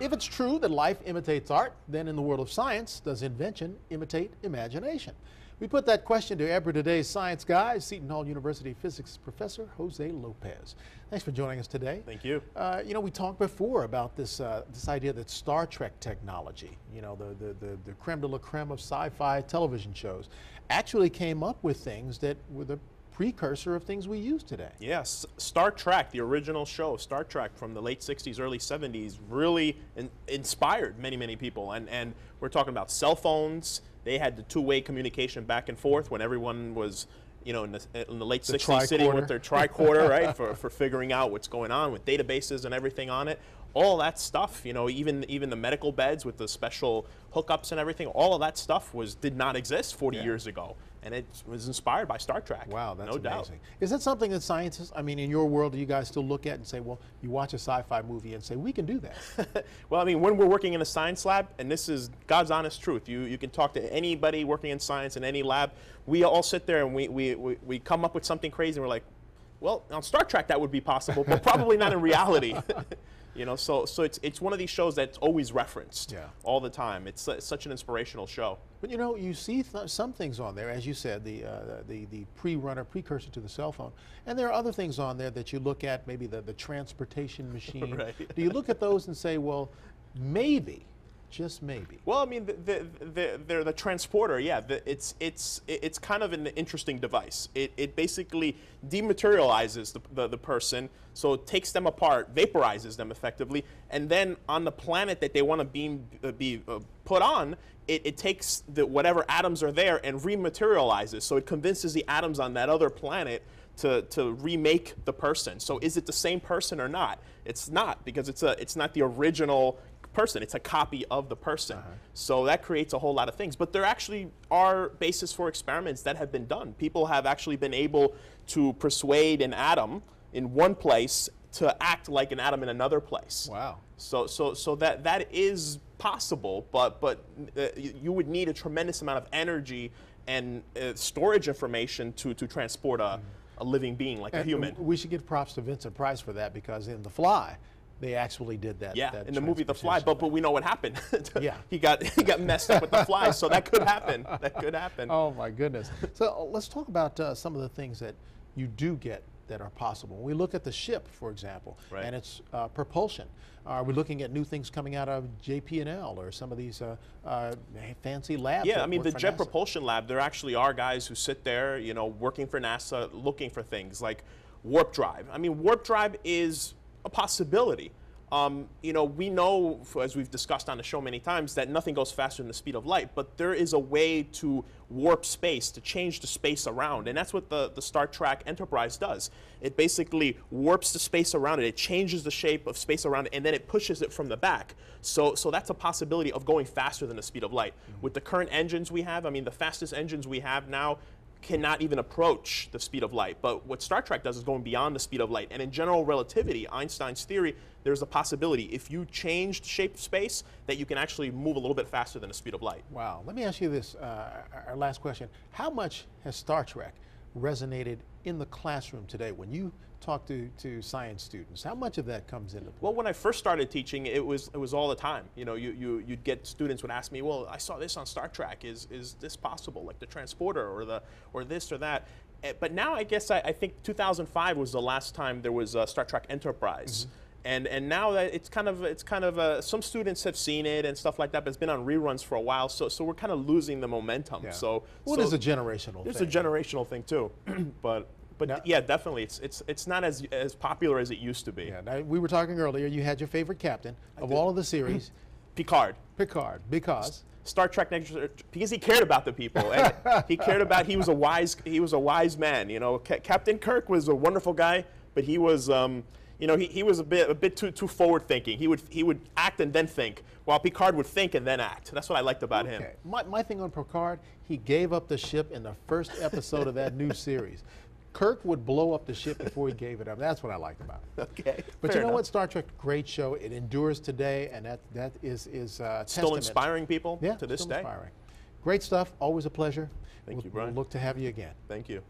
If it's true that life imitates art, then in the world of science, does invention imitate imagination? We put that question to Ebru today's science guy, Seton Hall University physics professor Jose Lopez. Thanks for joining us today. Thank you. You know, we talked before about this this idea that Star Trek technology, you know, the creme de la creme of sci-fi television shows, actually came up with things that were the precursor of things we use today. Yes, Star Trek, the original show, Star Trek from the late 60s, early 70s, really inspired many people. And we're talking about cell phones. They had the two-way communication back and forth when everyone was, you know, in the late 60s sitting with their tricorder, right, for figuring out what's going on with databases and everything on it. All that stuff, you know, even the medical beds with the special hookups and everything, all of that stuff did not exist 40 years ago. And it was inspired by Star Trek. Wow, that's no amazing. doubt. Is that something that scientists, I mean, in your world, do you guys still look at and say, well, you watch a sci-fi movie and say, we can do that? Well, I mean, when we're working in a science lab, and this is God's honest truth, you can talk to anybody working in science in any lab, we all sit there and we come up with something crazy and we're like, well, on Star Trek that would be possible, but probably not in reality. You know, so it's one of these shows that's always referenced all the time. It's such an inspirational show. But you know, you see some things on there, as you said, the precursor to the cell phone, and there are other things on there that you look at, maybe the transportation machine. Right. Do you look at those and say, well, maybe, just maybe? Well, I mean, the transporter, yeah, it's kind of an interesting device. It basically dematerializes the person, so it takes them apart, vaporizes them effectively, and then on the planet that they want to be put on, it takes whatever atoms are there and rematerializes. So it convinces the atoms on that other planet to remake the person. So is it the same person or not? It's not, because it's not the original person. It's a copy of the person. So that creates a whole lot of things. But there actually are basis for experiments that have been done. People have actually been able to persuade an atom in one place to act like an atom in another place. Wow. So that is possible, but you would need a tremendous amount of energy and storage information to transport a living being like a human. We should give props to Vincent Price for that, because in The Fly, they actually did that. Yeah, that in the movie The Fly, but we know what happened. Yeah, he got messed up with the fly, so that could happen. That could happen. Oh my goodness. So let's talk about some of the things that you do get that are possible. When we look at the ship, for example, and its propulsion, are we looking at new things coming out of JP&L or some of these fancy labs? Yeah, I mean, the Jet Propulsion Lab, there actually are guys who sit there, you know, working for NASA, looking for things like warp drive. I mean, warp drive is a possibility. You know, we know, as we've discussed on the show many times, that nothing goes faster than the speed of light, but there is a way to warp space, to change the space around, and that's what the Star Trek Enterprise does. It basically warps the space around it, it changes the shape of space around it, and then it pushes it from the back. So that's a possibility of going faster than the speed of light. With the current engines we have, I mean, the fastest engines we have now cannot even approach the speed of light. But what Star Trek does is going beyond the speed of light. And in general relativity, Einstein's theory, there's a possibility, if you change the shape of space, that you can actually move a little bit faster than the speed of light. Wow. Let me ask you this, our last question. How much has Star Trek resonated in the classroom today when you talk to science students? How much of that comes into play? Well, when I first started teaching, it was all the time. You know, you'd get students would ask me, well, I saw this on Star Trek. Is this possible, like the transporter or this or that? But now I guess I think 2005 was the last time there was a Star Trek Enterprise. And now that it's kind of some students have seen it and stuff like that, but it's been on reruns for a while, so we're kind of losing the momentum. Yeah. So it is a generational thing. It's a generational thing too, but now, yeah, definitely, it's not as popular as it used to be. Yeah. Now, we were talking earlier. You had your favorite captain of all of the series, Picard. Picard, because Star Trek, because he cared about the people, and he cared about. He was a wise man. You know, Captain Kirk was a wonderful guy, but he was. You know, he was a bit too forward thinking. He would act and then think, while Picard would think and then act. That's what I liked about him. My thing on Picard, he gave up the ship in the first episode of that new series. Kirk would blow up the ship before he gave it up. That's what I liked about it. Okay. But you know what, Star Trek, great show. It endures today, and that is still inspiring people to this day. Inspiring. Great stuff. Always a pleasure. Thank you, Brian. We'll look to have you again. Thank you.